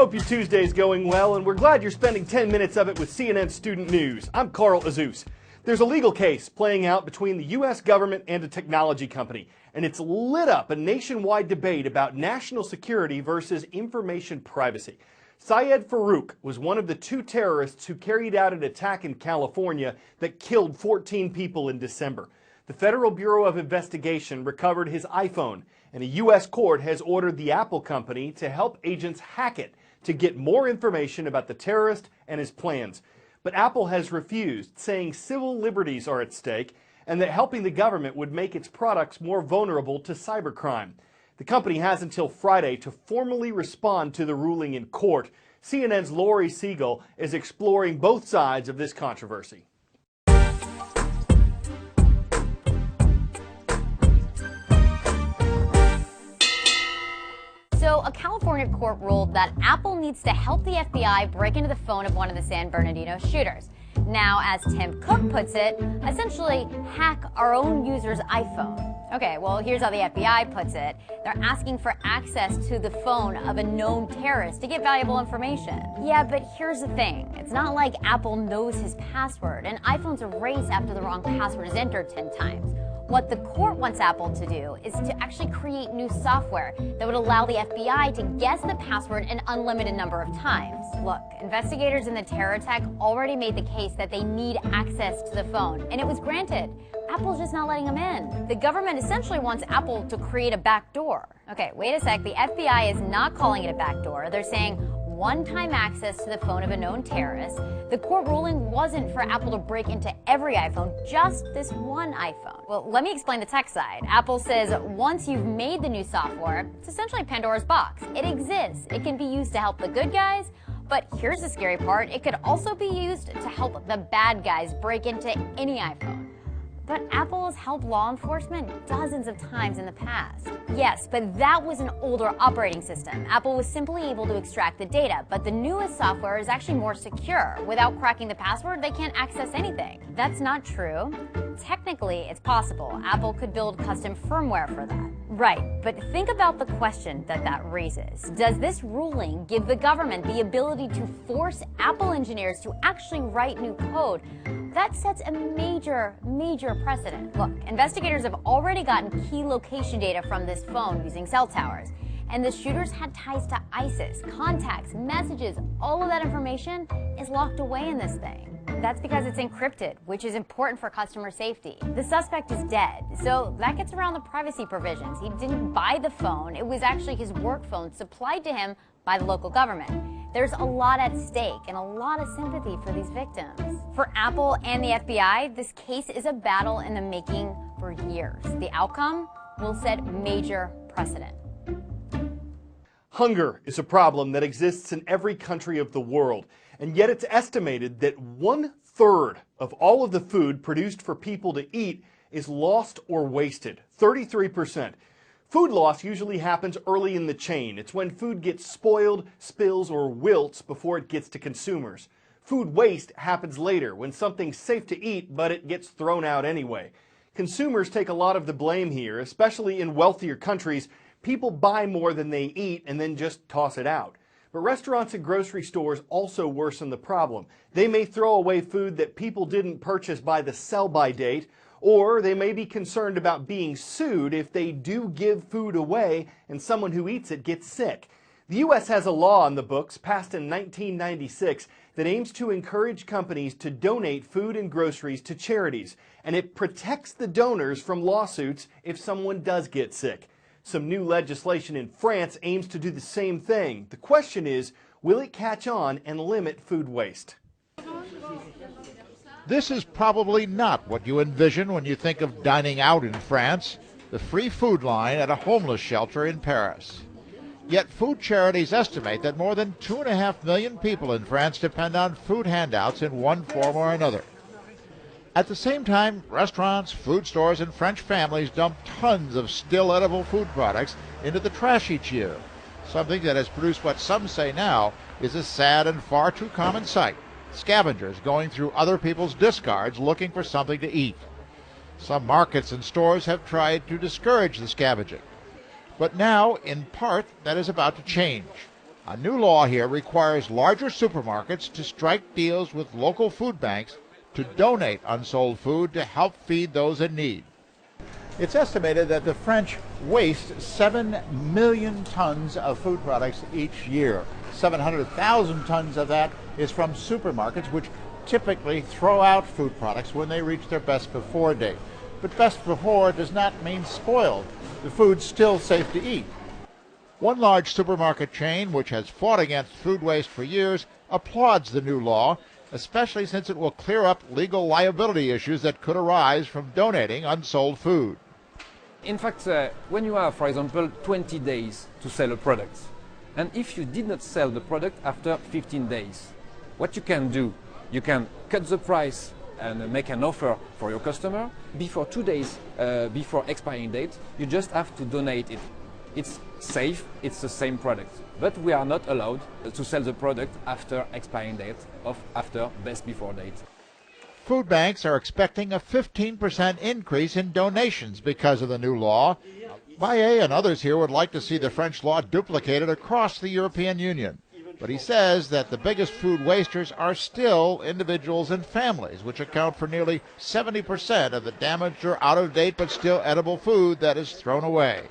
Hope your Tuesday's going well, and we're glad you're spending 10 minutes of it with CNN Student News. I'm Carl Azuz. There's a legal case playing out between the U.S. government and a technology company, and it's lit up a nationwide debate about national security versus information privacy. Syed Farook was one of the two terrorists who carried out an attack in California that killed 14 people in December. The Federal Bureau of Investigation recovered his iPhone, and a U.S. court has ordered the Apple company to help agents hack it to get more information about the terrorist and his plans. But Apple has refused, saying civil liberties are at stake and that helping the government would make its products more vulnerable to cybercrime. The company has until Friday to formally respond to the ruling in court. CNN's Lori Siegel is exploring both sides of this controversy. So a California court ruled that Apple needs to help the FBI break into the phone of one of the San Bernardino shooters. Now, as Tim Cook puts it, essentially hack our own user's iPhone. Okay, well, here's how the FBI puts it. They're asking for access to the phone of a known terrorist to get valuable information. Yeah, but here's the thing. It's not like Apple knows his password, and iPhones erase after the wrong password is entered 10 times. What the court wants Apple to do is to actually create new software that would allow the FBI to guess the password an unlimited number of times. Look, investigators in the terror attack already made the case that they need access to the phone, and it was granted. Apple's just not letting them in. The government essentially wants Apple to create a backdoor. Okay, wait a sec. The FBI is not calling it a backdoor. They're saying one-time access to the phone of a known terrorist. The court ruling wasn't for Apple to break into every iPhone, just this one iPhone. Well, let me explain the tech side. Apple says once you've made the new software, it's essentially Pandora's box. It exists. It can be used to help the good guys, but here's the scary part. It could also be used to help the bad guys break into any iPhone. But Apple has helped law enforcement dozens of times in the past. Yes, but that was an older operating system. Apple was simply able to extract the data, but the newest software is actually more secure. Without cracking the password, they can't access anything. That's not true. Technically, it's possible. Apple could build custom firmware for that. Right, but think about the question that raises. Does this ruling give the government the ability to force Apple engineers to actually write new code? That sets a major precedent. Look, investigators have already gotten key location data from this phone using cell towers. And the shooters had ties to ISIS, contacts, messages, all of that information is locked away in this thing. That's because it's encrypted, which is important for customer safety. The suspect is dead, so that gets around the privacy provisions. He didn't buy the phone. It was actually his work phone supplied to him by the local government. There's a lot at stake and a lot of sympathy for these victims. For Apple and the FBI, this case is a battle in the making for years. The outcome will set major precedent. Hunger is a problem that exists in every country of the world, and yet it's estimated that 1/3 of all of the food produced for people to eat is lost or wasted, 33%. Food loss usually happens early in the chain. It's when food gets spoiled, spills, or wilts before it gets to consumers. Food waste happens later, when something's safe to eat, but it gets thrown out anyway. Consumers take a lot of the blame here, especially in wealthier countries. People buy more than they eat and then just toss it out. But restaurants and grocery stores also worsen the problem. They may throw away food that people didn't purchase by the sell-by date, or they may be concerned about being sued if they do give food away and someone who eats it gets sick. The U.S. has a law on the books passed in 1996 that aims to encourage companies to donate food and groceries to charities, and it protects the donors from lawsuits if someone does get sick. Some new legislation in France aims to do the same thing. The question is, will it catch on and limit food waste? This is probably not what you envision when you think of dining out in France, the free food line at a homeless shelter in Paris. Yet food charities estimate that more than 2.5 million people in France depend on food handouts in one form or another. At the same time, restaurants, food stores, and French families dump tons of still edible food products into the trash each year, something that has produced what some say now is a sad and far too common sight: scavengers going through other people's discards looking for something to eat. Some markets and stores have tried to discourage the scavenging. But now, in part, that is about to change. A new law here requires larger supermarkets to strike deals with local food banks to donate unsold food to help feed those in need. It's estimated that the French waste 7 million tons of food products each year. 700,000 tons of that is from supermarkets, which typically throw out food products when they reach their best before date. But best before does not mean spoiled. The food's still safe to eat. One large supermarket chain, which has fought against food waste for years, applauds the new law, especially since it will clear up legal liability issues that could arise from donating unsold food. In fact, when you have, for example, 20 days to sell a product, and if you did not sell the product after 15 days, what you can do, you can cut the price and make an offer for your customer. Before 2 days before expiring date, you just have to donate it. It's safe, it's the same product, but we are not allowed to sell the product after expiring date or after best before date. Food banks are expecting a 15% increase in donations because of the new law. Baillet and others here would like to see the French law duplicated across the European Union. But he says that the biggest food wasters are still individuals and families, which account for nearly 70% of the damaged or out-of-date but still edible food that is thrown away.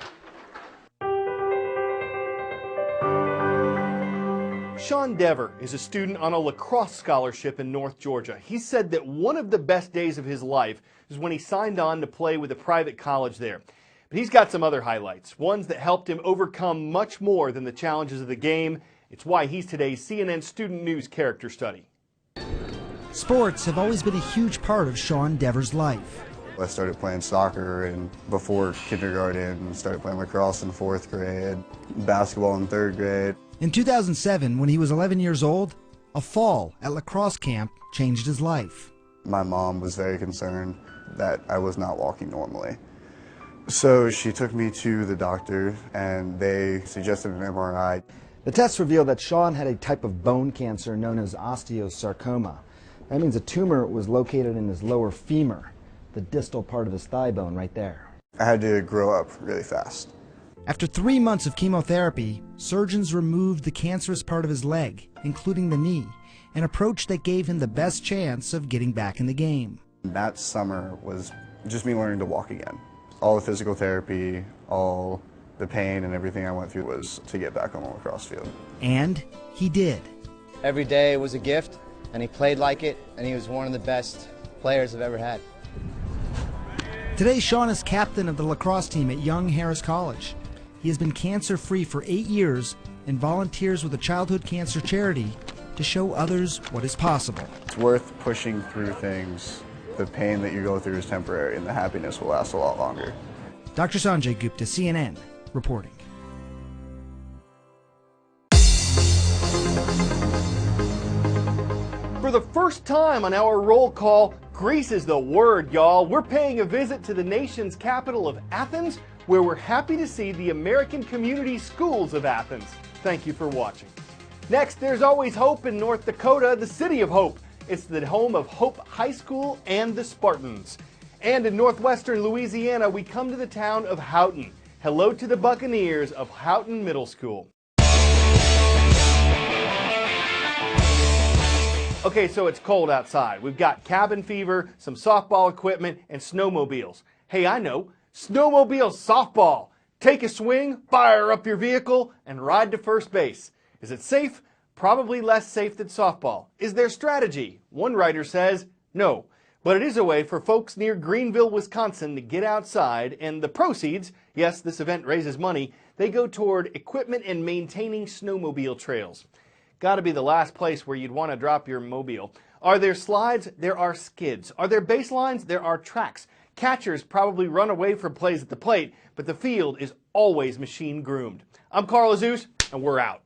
Sean Dever is a student on a lacrosse scholarship in North Georgia. He said that one of the best days of his life is when he signed on to play with a private college there. But he's got some other highlights, ones that helped him overcome much more than the challenges of the game. It's why he's today's CNN Student News character study. Sports have always been a huge part of Sean Dever's life. I started playing soccer before kindergarten, started playing lacrosse in 4th grade, basketball in 3rd grade. In 2007, when he was 11 years old, a fall at lacrosse camp changed his life. My mom was very concerned that I was not walking normally. So she took me to the doctor and they suggested an MRI. The test revealed that Sean had a type of bone cancer known as osteosarcoma. That means a tumor was located in his lower femur, the distal part of his thigh bone right there. I had to grow up really fast. After 3 months of chemotherapy, surgeons removed the cancerous part of his leg, including the knee, an approach that gave him the best chance of getting back in the game. That summer was just me learning to walk again. All the physical therapy, all the pain and everything I went through was to get back on the lacrosse field. And he did. Every day was a gift, and he played like it, and he was one of the best players I've ever had. Today, Sean is captain of the lacrosse team at Young Harris College. He has been cancer-free for 8 years and volunteers with a childhood cancer charity to show others what is possible. It's worth pushing through things. The pain that you go through is temporary, and the happiness will last a lot longer. Dr. Sanjay Gupta, CNN, reporting. For the first time on our roll call, Greece is the word, y'all. We're paying a visit to the nation's capital of Athens, where we're happy to see the American Community Schools of Athens. Thank you for watching. Next, there's always hope in North Dakota, the city of Hope. It's the home of Hope High School and the Spartans. And in northwestern Louisiana, we come to the town of Houghton. Hello to the Buccaneers of Houghton Middle School. Okay, so it's cold outside. We've got cabin fever, some softball equipment, and snowmobiles. Hey, I know, snowmobile softball. Take a swing, fire up your vehicle, and ride to first base. Is it safe? Probably less safe than softball. Is there strategy? One writer says no. But it is a way for folks near Greenville, Wisconsin to get outside, and the proceeds, yes, this event raises money, they go toward equipment and maintaining snowmobile trails. Got to be the last place where you'd want to drop your mobile. Are there slides? There are skids. Are there baselines? There are tracks. Catchers probably run away from plays at the plate, but the field is always machine groomed. I'm Carl Azuz, and we're out.